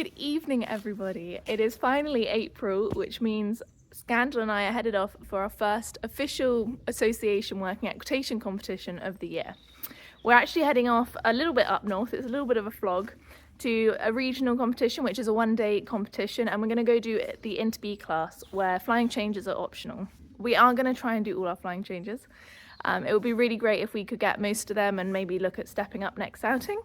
Good evening, everybody. It is finally April, which means Scandal and I are headed off for our first official association working equitation competition of the year. We're actually heading off a little bit up north. It's a little bit of a flog to a regional competition, which is a one-day competition, and we're going to go do the Int B class where flying changes are optional. We are going to try and do all our flying changes. It would be really great if we could get most of them and maybe look at stepping up next outing.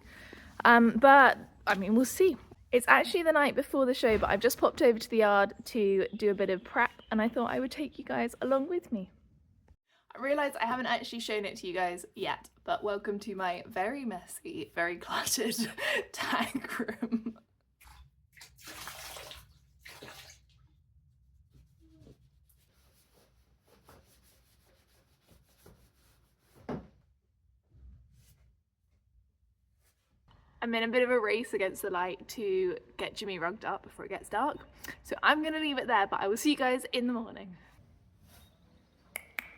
But I mean, we'll see. It's actually the night before the show, but I've just popped over to the yard to do a bit of prep, and I thought I would take you guys along with me. I realise I haven't actually shown it to you guys yet, but welcome to my very messy, very cluttered tank room. I'm in a bit of a race against the light to get Jimmy rugged up before it gets dark. So I'm going to leave it there, but I will see you guys in the morning.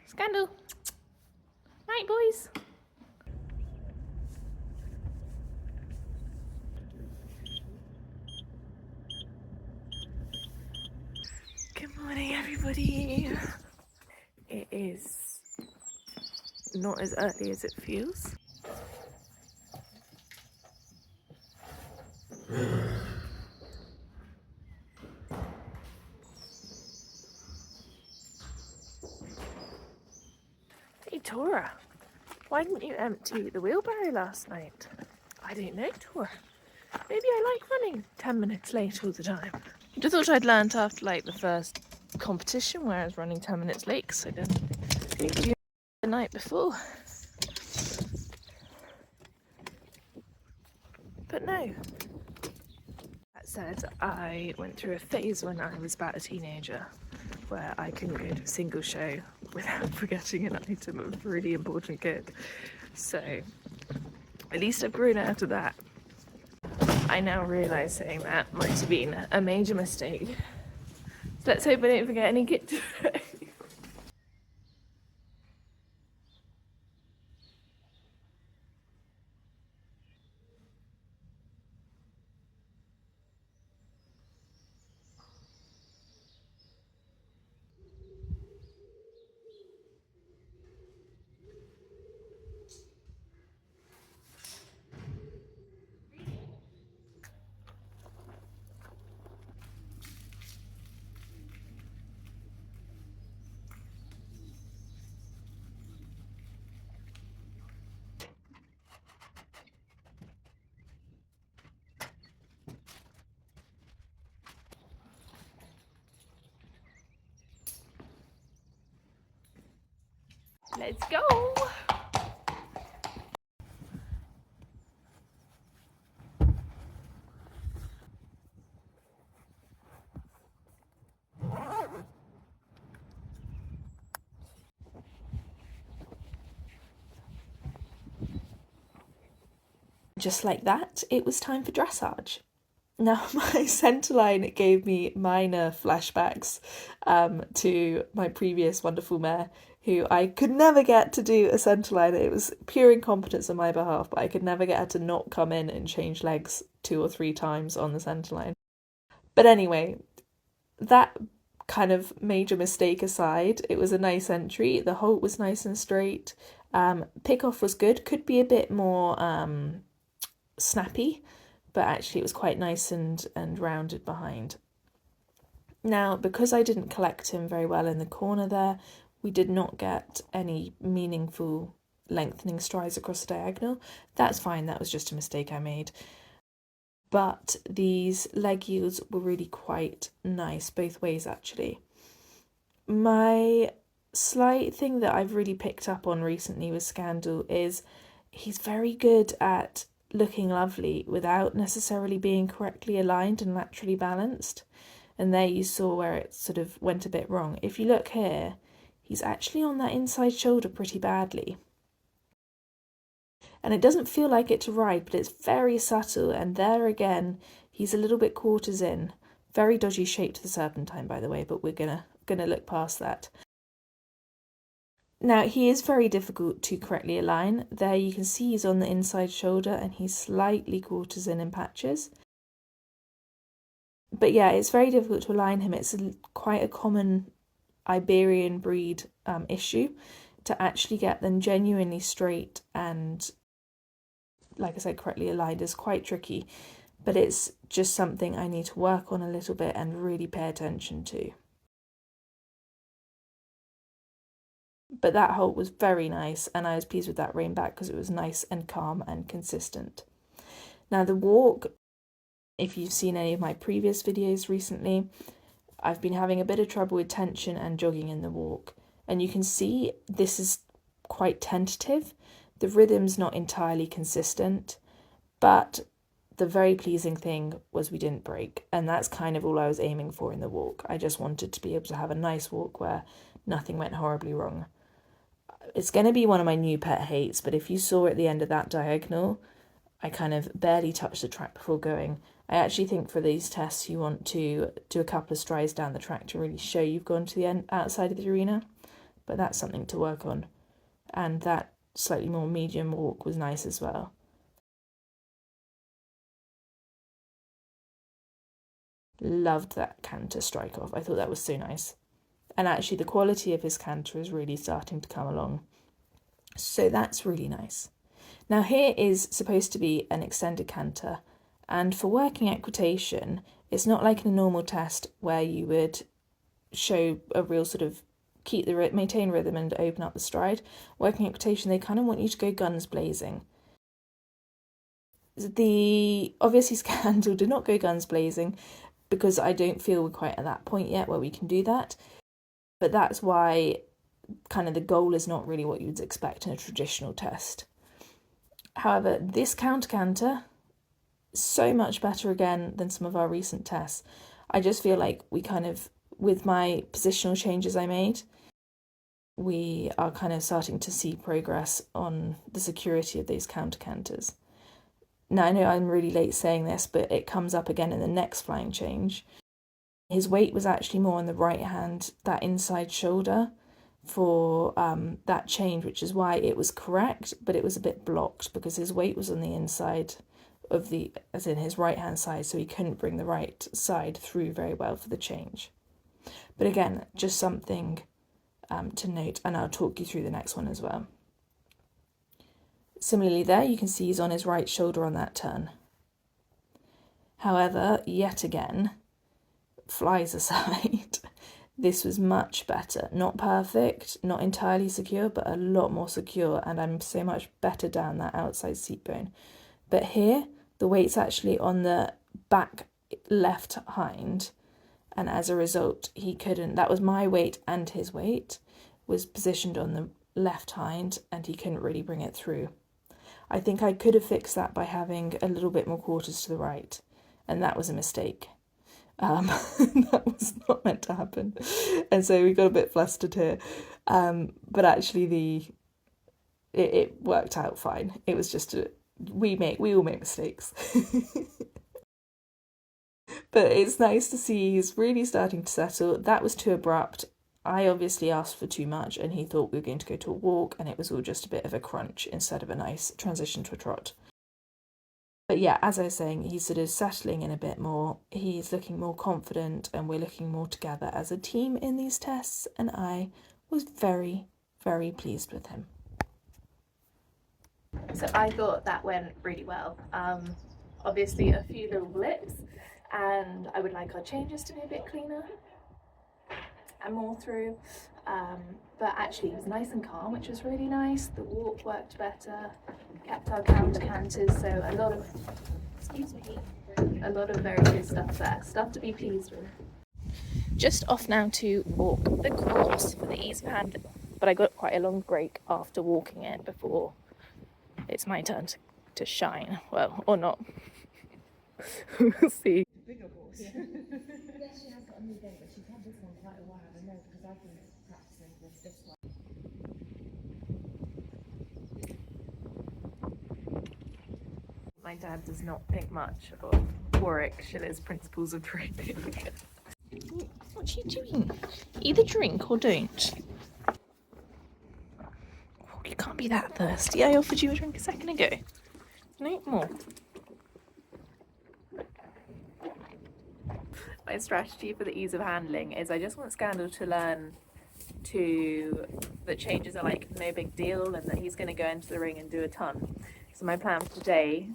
Scandal. Night, boys. Good morning, everybody. It is not as early as it feels. Hey, Tora, why didn't you empty the wheelbarrow last night? I don't know, Tora. Maybe I like running 10 minutes late all the time. I just thought I'd learnt after like the first competition where I was running 10 minutes late because I didn't do the night before. But no. That said, I went through a phase when I was about a teenager where I couldn't go to a single show without forgetting an item of really important kit. So at least I've grown out of that. I now realise saying that might have been a major mistake. So let's hope I don't forget any kit today. Let's go! Just like that, it was time for dressage. Now, my centre line gave me minor flashbacks to my previous wonderful mare, who I could never get to do a centre line. It was pure incompetence on my behalf, but I could never get her to not come in and change legs 2 or 3 times on the centre line. But anyway, that kind of major mistake aside, it was a nice entry. The halt was nice and straight. Pick-off was good. Could be a bit more snappy, but actually it was quite nice and rounded behind. Now, because I didn't collect him very well in the corner there, we did not get any meaningful lengthening strides across the diagonal. That's fine, that was just a mistake I made. But these leg yields were really quite nice both ways, actually. My slight thing that I've really picked up on recently with Scandal is he's very good at looking lovely without necessarily being correctly aligned and laterally balanced. And there you saw where it sort of went a bit wrong. If you look here, he's actually on that inside shoulder pretty badly. And it doesn't feel like it to ride, but it's very subtle. And there again, he's a little bit quarters in. Very dodgy shape to the serpentine, by the way, but we're gonna look past that. Now, he is very difficult to correctly align. There you can see he's on the inside shoulder and he's slightly quarters in patches. But yeah, it's very difficult to align him. It's quite a common Iberian breed issue to actually get them genuinely straight and, like I said, correctly aligned is quite tricky. But it's just something I need to work on a little bit and really pay attention to. But that halt was very nice, and I was pleased with that rein back because it was nice and calm and consistent. Now the walk, if you've seen any of my previous videos recently, I've been having a bit of trouble with tension and jogging in the walk. And you can see this is quite tentative. The rhythm's not entirely consistent, but the very pleasing thing was we didn't break. And that's kind of all I was aiming for in the walk. I just wanted to be able to have a nice walk where nothing went horribly wrong. It's going to be one of my new pet hates, but if you saw at the end of that diagonal, I kind of barely touched the track before going. I actually think for these tests you want to do a couple of strides down the track to really show you've gone to the end outside of the arena, but that's something to work on. And that slightly more medium walk was nice as well. Loved that canter strike off. I thought that was so nice. And actually the quality of his canter is really starting to come along. So that's really nice. Now here is supposed to be an extended canter, and for working equitation, it's not like in a normal test where you would show a real sort of maintain rhythm and open up the stride. Working equitation, they kind of want you to go guns blazing. The obviously Scandal did not go guns blazing because I don't feel we're quite at that point yet where we can do that. But that's why kind of the goal is not really what you'd expect in a traditional test. However, this counter-canter, so much better again than some of our recent tests. I just feel like we kind of, with my positional changes I made, we are kind of starting to see progress on the security of these counter-canters. Now, I know I'm really late saying this, but it comes up again in the next flying change. His weight was actually more on the right hand, that inside shoulder, for that change, which is why it was correct, but it was a bit blocked because his weight was on the inside of the, as in his right hand side, so he couldn't bring the right side through very well for the change. But again, just something to note, and I'll talk you through the next one as well. Similarly there, you can see he's on his right shoulder on that turn. However, yet again, flies aside, this was much better. Not perfect, not entirely secure, but a lot more secure, and I'm so much better down that outside seat bone. But here, the weight's actually on the back left hind, and as a result, he couldn't, that was my weight and his weight, was positioned on the left hind, and he couldn't really bring it through. I think I could have fixed that by having a little bit more quarters to the right, and that was a mistake. That was not meant to happen, and so we got a bit flustered here, but actually it worked out fine. It was just we all make mistakes. But it's nice to see he's really starting to settle. That was too abrupt. I obviously asked for too much, and he thought we were going to go to a walk, and it was all just a bit of a crunch instead of a nice transition to a trot. But yeah, as I was saying, he's sort of settling in a bit more. He's looking more confident, and we're looking more together as a team in these tests, and I was very, very pleased with him. So I thought that went really well. Obviously a few little blips, and I would like our changes to be a bit cleaner and more through, but actually it was nice and calm, which was really nice. The walk worked better, kept our counter-canters, so a lot of very good stuff there, stuff to be pleased with. Just off now to walk the course for the ease of handling, but I got quite a long break after walking it before it's my turn to shine, well, or not. We'll see. Bigger horse. Yeah. Yeah, she has got a new game, but she's had this one quite a while. I know because I've been practicing with this one. My dad does not think much of Warwick Schiller's principles of training. What are you doing? Either drink or don't. Oh, you can't be that thirsty. I offered you a drink a second ago. No more. My strategy for the ease of handling is I just want Scandal to learn that changes are like no big deal and that he's going to go into the ring and do a ton. So my plan for today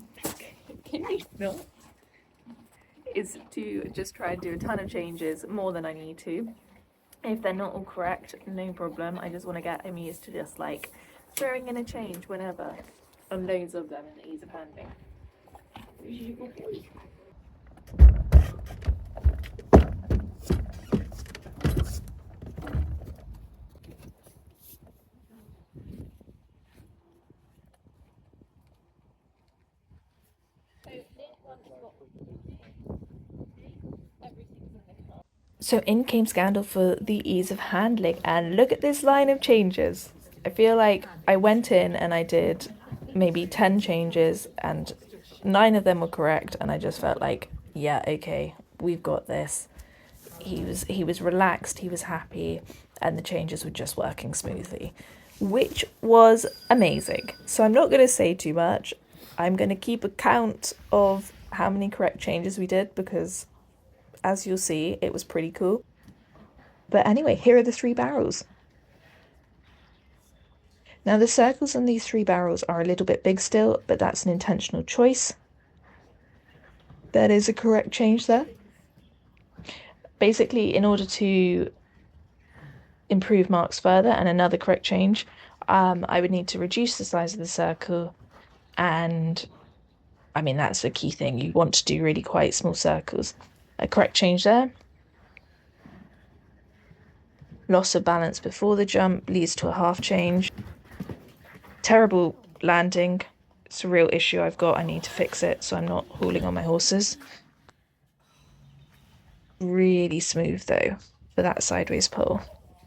is to just try and do a ton of changes, more than I need to. If they're not all correct, no problem. I just want to get him used to just like throwing in a change whenever, and loads of them in the ease of handling. So in came Scandal for the ease of handling, and look at this line of changes. I feel like I went in and I did maybe 10 changes and 9 of them were correct, and I just felt like, yeah, okay, we've got this. He was relaxed, he was happy, and the changes were just working smoothly, which was amazing. So I'm not going to say too much. I'm going to keep a count of how many correct changes we did because, as you'll see, it was pretty cool. But anyway, here are the 3 barrels. Now the circles on these 3 barrels are a little bit big still, but that's an intentional choice. That is a correct change there. Basically, in order to improve marks further, and another correct change, I would need to reduce the size of the circle, and I mean that's the key thing. You want to do really quite small circles. A correct change there. Loss of balance before the jump leads to a half change. Terrible landing. It's a real issue I've got. I need to fix it so I'm not hauling on my horses. Really smooth though for that sideways pull.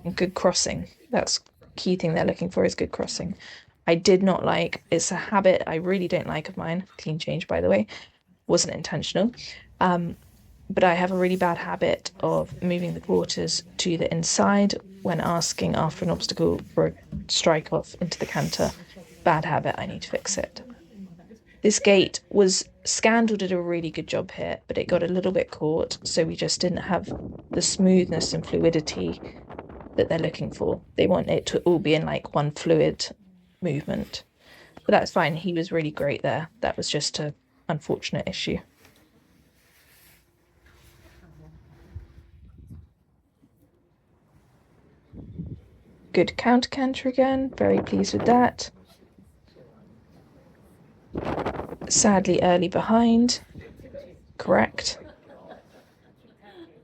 And good crossing. That's key thing they're looking for, is good crossing. I did not like, it's a habit I really don't like of mine. Clean change, by the way. Wasn't intentional. But I have a really bad habit of moving the quarters to the inside when asking after an obstacle for a strike off into the canter. Bad habit, I need to fix it. This gate was, Scandal did a really good job here, but it got a little bit caught, so we just didn't have the smoothness and fluidity that they're looking for. They want it to all be in like one fluid movement. But that's fine, he was really great there. That was just an unfortunate issue. Good counter canter again, very pleased with that. Sadly early behind. Correct.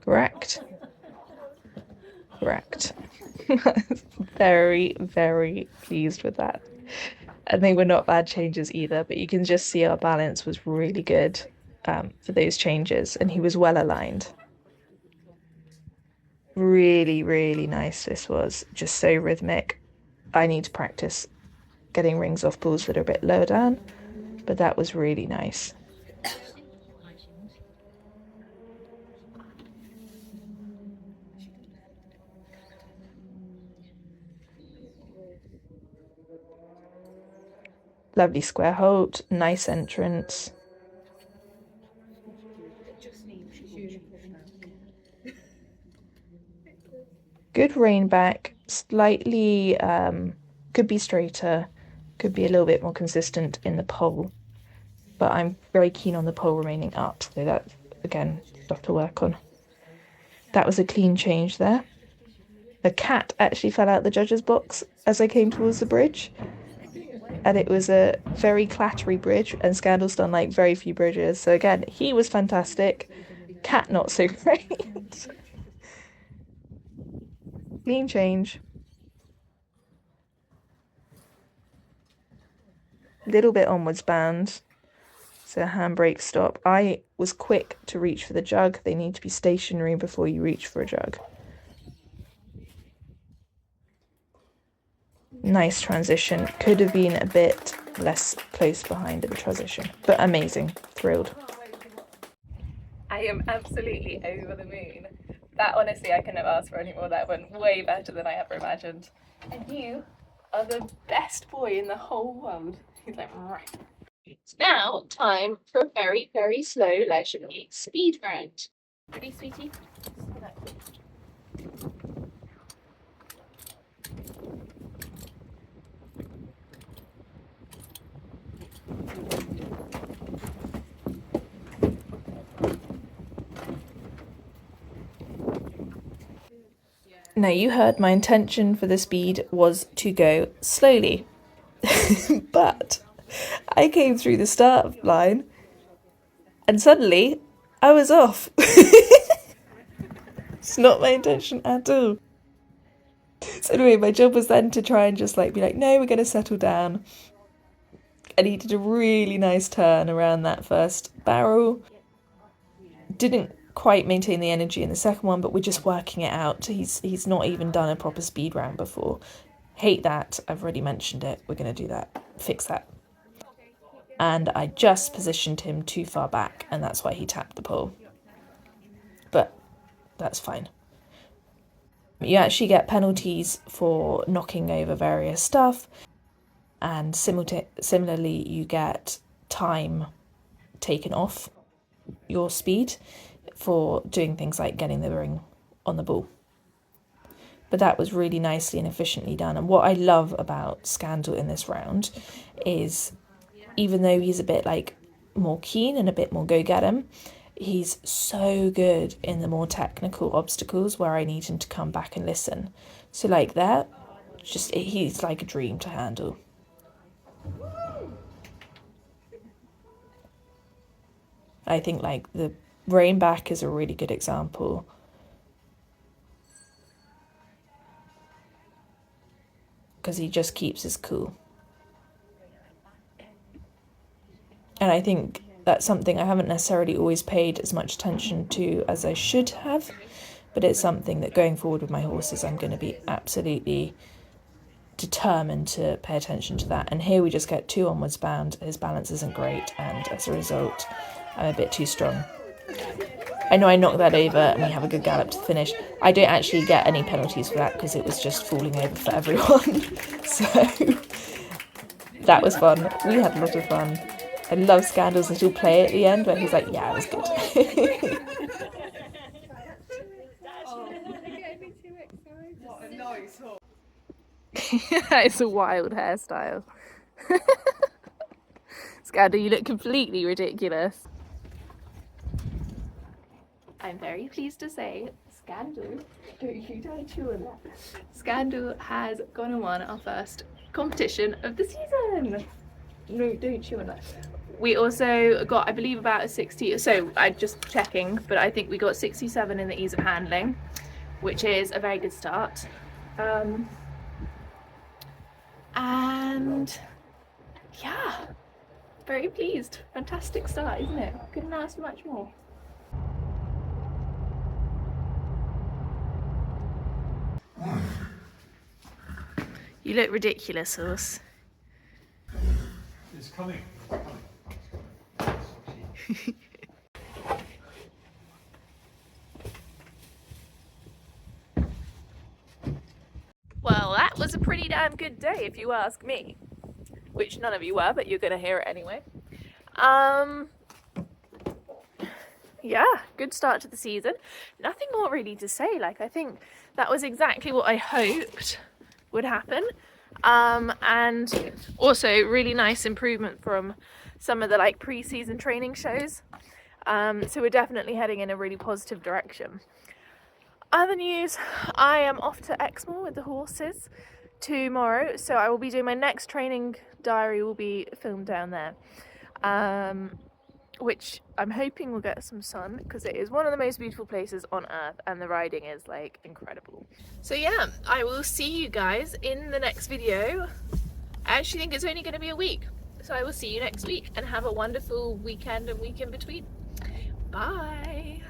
Correct. Correct. Very, very pleased with that. And they were not bad changes either, but you can just see our balance was really good for those changes, and he was well aligned. Really, really nice this was. Just so rhythmic. I need to practice getting rings off balls that are a bit lower down, but that was really nice. Lovely square halt, nice entrance. Good rein back, slightly could be straighter, could be a little bit more consistent in the pole, but I'm very keen on the pole remaining up, so that again stuff to work on. That was a clean change there. A cat actually fell out the judge's box as I came towards the bridge, and it was a very clattery bridge, and Scandal's done like very few bridges, so again he was fantastic. Cat not so great. Clean change. Little bit onwards bound, so handbrake stop. I was quick to reach for the jug. They need to be stationary before you reach for a jug. Nice transition. Could have been a bit less close behind in the transition, but amazing. Thrilled. I am absolutely over the moon. That honestly, I couldn't have asked for any more. That went way better than I ever imagined. And you are the best boy in the whole world. He's like, right. It's now time for a very, very slow leisurely speed round. Ready, sweetie? Now, you heard my intention for the speed was to go slowly, but I came through the start line and suddenly I was off. It's not my intention at all. So anyway, my job was then to try and just like be like, no, we're going to settle down. And he did a really nice turn around that first barrel. Didn't quite maintain the energy in the second one, but we're just working it out. He's not even done a proper speed round before. Hate that. I've already mentioned it. We're going to do that. Fix that. And I just positioned him too far back, and that's why he tapped the pole. But that's fine. You actually get penalties for knocking over various stuff, and similarly you get time taken off your speed for doing things like getting the ring on the ball. But that was really nicely and efficiently done. And what I love about Scandal in this round is, even though he's a bit like more keen and a bit more go get him, he's so good in the more technical obstacles where I need him to come back and listen. So like that, he's like a dream to handle. I think like the rein back is a really good example. Because he just keeps his cool. And I think that's something I haven't necessarily always paid as much attention to as I should have, but it's something that going forward with my horses I'm going to be absolutely determined to pay attention to that. And here we just get 2 onwards bound. His balance isn't great, and as a result I'm a bit too strong. I know I knocked that over and we have a good gallop to finish. I don't actually get any penalties for that because it was just falling over for everyone. So that was fun. We had a lot of fun. I love Scandal's little play at the end where he's like, yeah, it was good. That is a wild hairstyle. Scandal, you look completely ridiculous. I'm very pleased to say Scandal, don't chew on that. Scandal has gone and won our first competition of the season. No, don't chew on that. We also got, I believe, about a 60, so I'm just checking, but I think we got 67 in the ease of handling, which is a very good start. And yeah, very pleased. Fantastic start, isn't it? Couldn't ask for much more. You look ridiculous, horse. It's coming. Well, that was a pretty damn good day, if you ask me. Which none of you were, but you're gonna hear it anyway. Yeah, good start to the season. Nothing more really to say. Like, I think that was exactly what I hoped would happen. And also really nice improvement from some of the like pre-season training shows. So we're definitely heading in a really positive direction. Other news, I am off to Exmoor with the horses tomorrow, so I will be doing my next training diary will be filmed down there, which I'm hoping will get some sun because it is one of the most beautiful places on earth and the riding is like incredible. So yeah, I will see you guys in the next video. I actually think it's only going to be a week, so I will see you next week and have a wonderful weekend and week in between. Bye.